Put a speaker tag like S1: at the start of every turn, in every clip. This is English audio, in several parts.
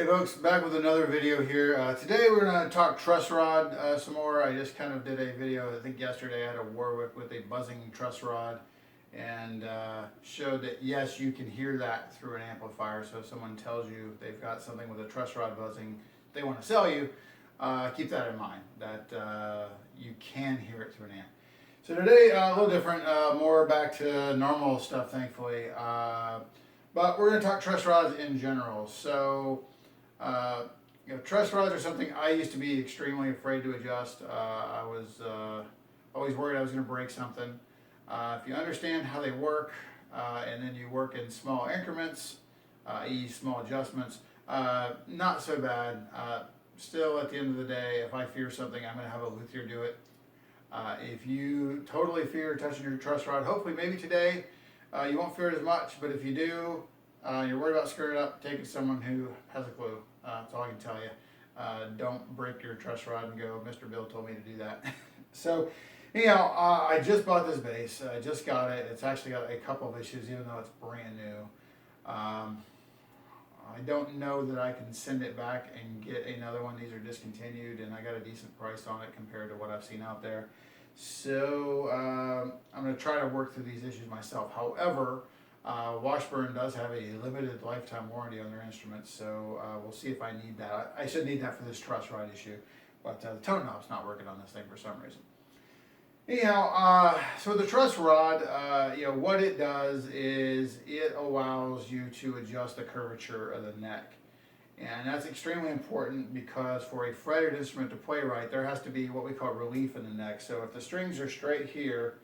S1: folks, back with another video here. Today we're going to talk truss rod some more. I just kind of did a video, I think yesterday I had a Warwick with a buzzing truss rod and showed that yes, you can hear that through an amplifier. So if someone tells you they've got something with a truss rod buzzing they want to sell you, keep that in mind, that you can hear it through an amp. So today a little different, more back to normal stuff thankfully. But we're going to talk truss rods in general. So, truss rods are something I used to be extremely afraid to adjust. I was always worried I was going to break something. If you understand how they work, and then you work in small increments, i.e. small adjustments, not so bad. Still, at the end of the day, if I fear something, I'm going to have a luthier do it. If you totally fear touching your truss rod, hopefully maybe today, you won't fear it as much, but if you do, you're worried about screwing it up, take it to someone who has a clue. That's all I can tell you. Don't break your truss rod and go, Mr. Bill told me to do that. So, anyhow, I just bought this base. I just got it. It's actually got a couple of issues, even though it's brand new. I don't know that I can send it back and get another one. These are discontinued, and I got a decent price on it compared to what I've seen out there. So I'm going to try to work through these issues myself. However, Washburn does have a limited lifetime warranty on their instruments, so we'll see if I need that. I should need that for this truss rod issue, but the tone knob's not working on this thing for some reason. Anyhow, so the truss rod, what it does is it allows you to adjust the curvature of the neck. And that's extremely important because for a fretted instrument to play right, there has to be what we call relief in the neck. So if the strings are straight here,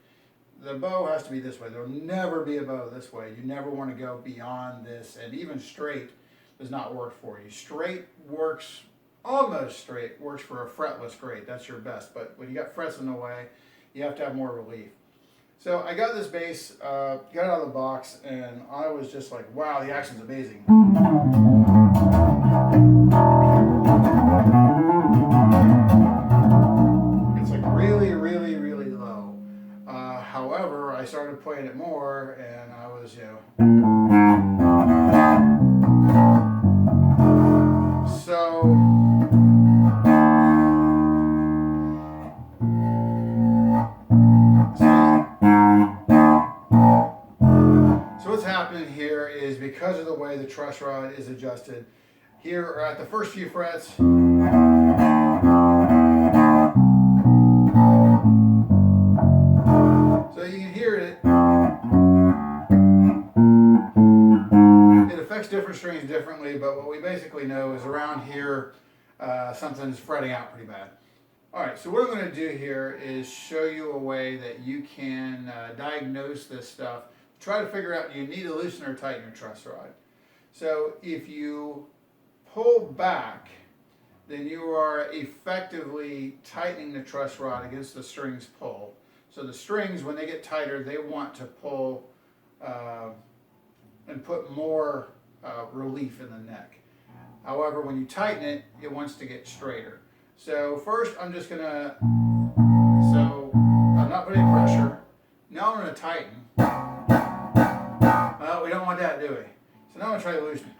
S1: the bow has to be this way. There'll never be a bow this way. You never want to go beyond this, and even straight does not work for you. Straight works, almost straight, works for a fretless great. That's your best. But when you got frets in the way, you have to have more relief. So I got this bass, got it out of the box, and I was just like, wow, the action's amazing. It's like really, really, really low. However, I started playing it more, and I was, So what's happening here is because of the way the truss rod is adjusted, here at the first few frets, so you can hear it. It affects different strings differently, but what we basically know is around here, something's fretting out pretty bad. Alright, so what I'm going to do here is show you a way that you can diagnose this stuff. Try to figure out, you need to loosen or tighten your truss rod. So if you pull back, then you are effectively tightening the truss rod against the strings pull. So the strings, when they get tighter, they want to pull and put more relief in the neck. However, when you tighten it, it wants to get straighter. So first I'm just going to, I'm not putting pressure. Now I'm going to tighten. Well, we don't want that, do we? So now I'm going to try to loosen it.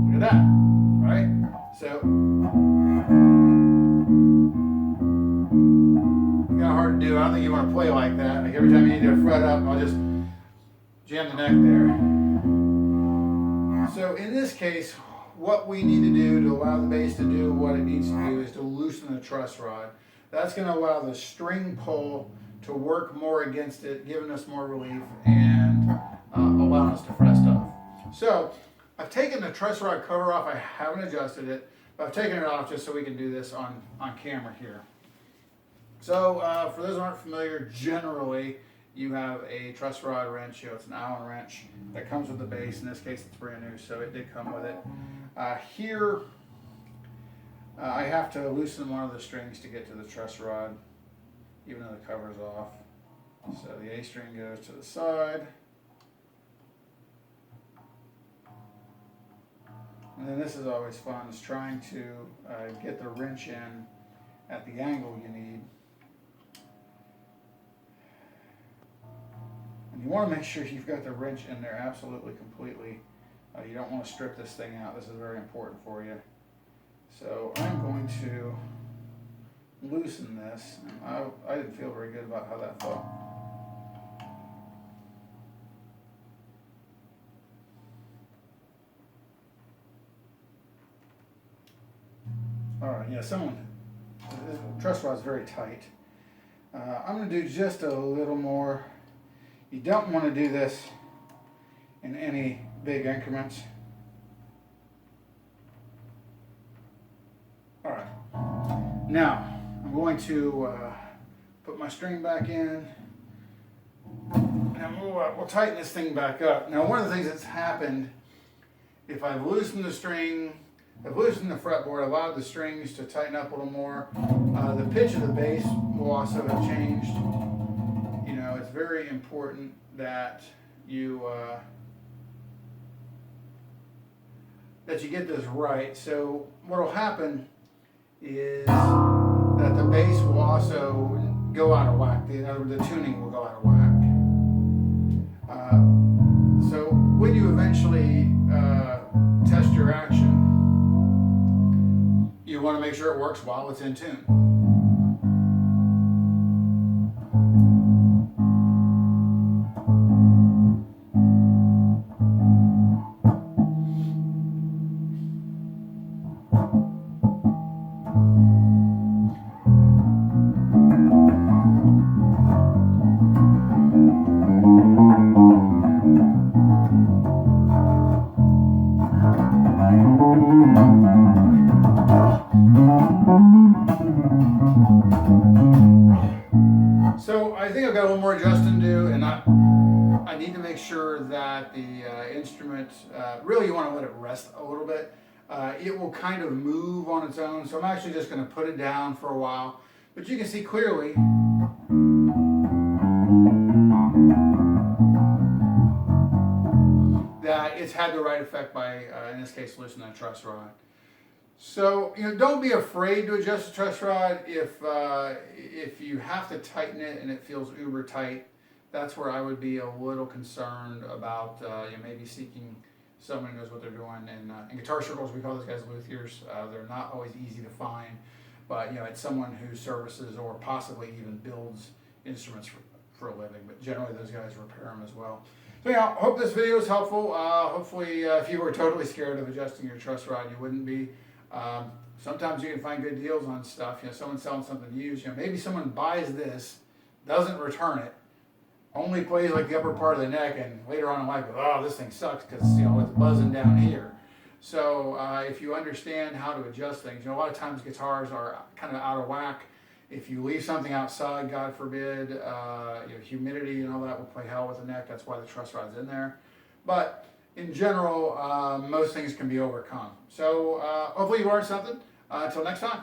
S1: Look at that, right? So, kind of hard to do. I don't think you want to play like that. Like every time you need to fret up, I'll just jam the neck there. So in this case, what we need to do to allow the bass to do what it needs to do is to loosen the truss rod. That's going to allow the string pull to work more against it, giving us more relief and allowing us to fret stuff. So I've taken the truss rod cover off. I haven't adjusted it, but I've taken it off just so we can do this on camera here. So for those who aren't familiar, generally you have a truss rod wrench. It's an Allen wrench that comes with the base. In this case, it's brand new, so it did come with it. Here, I have to loosen one of the strings to get to the truss rod, even though the cover's off. So the A string goes to the side. And then this is always fun, is trying to get the wrench in at the angle you need. And you want to make sure you've got the wrench in there absolutely completely You don't want to strip this thing out. This is very important for you. So I'm going to loosen this. I didn't feel very good about how that felt. Alright, yeah, this truss rod's very tight. I'm going to do just a little more. You don't want to do this in any big increments. Alright, now I'm going to put my string back in, and we'll tighten this thing back up. Now, one of the things that's happened, if I've loosened the string, I've loosened the fretboard, allowed the strings to tighten up a little more, the pitch of the bass will also have changed. You know, it's very important that you get this right. So what will happen is that the bass will also go out of whack. In other words, the tuning will go out of whack. So when you eventually test your action, you want to make sure it works while it's in tune. So I think I've got a little more adjusting to do, and I need to make sure that the instrument, really you want to let it rest a little bit. It will kind of move on its own, so I'm actually just going to put it down for a while. But you can see clearly that it's had the right effect by, in this case, loosening that truss rod. So, you know, don't be afraid to adjust the truss rod if you have to tighten it and it feels uber tight. That's where I would be a little concerned about you know, maybe seeking someone who knows what they're doing. And in guitar circles, we call those guys luthiers. They're not always easy to find, but you know, it's someone who services or possibly even builds instruments for a living. But generally, those guys repair them as well. So yeah, I hope this video is helpful. Hopefully, if you were totally scared of adjusting your truss rod, you wouldn't be. Sometimes you can find good deals on stuff. You know, someone's selling something used. You know, maybe someone buys this, doesn't return it, only plays like the upper part of the neck, and later on in life, oh, this thing sucks because you know it's buzzing down here. So if you understand how to adjust things, you know, a lot of times guitars are kind of out of whack. If you leave something outside, God forbid, you know, humidity and all that will play hell with the neck. That's why the truss rod's in there. But in general, most things can be overcome. So hopefully you learned something. Until next time.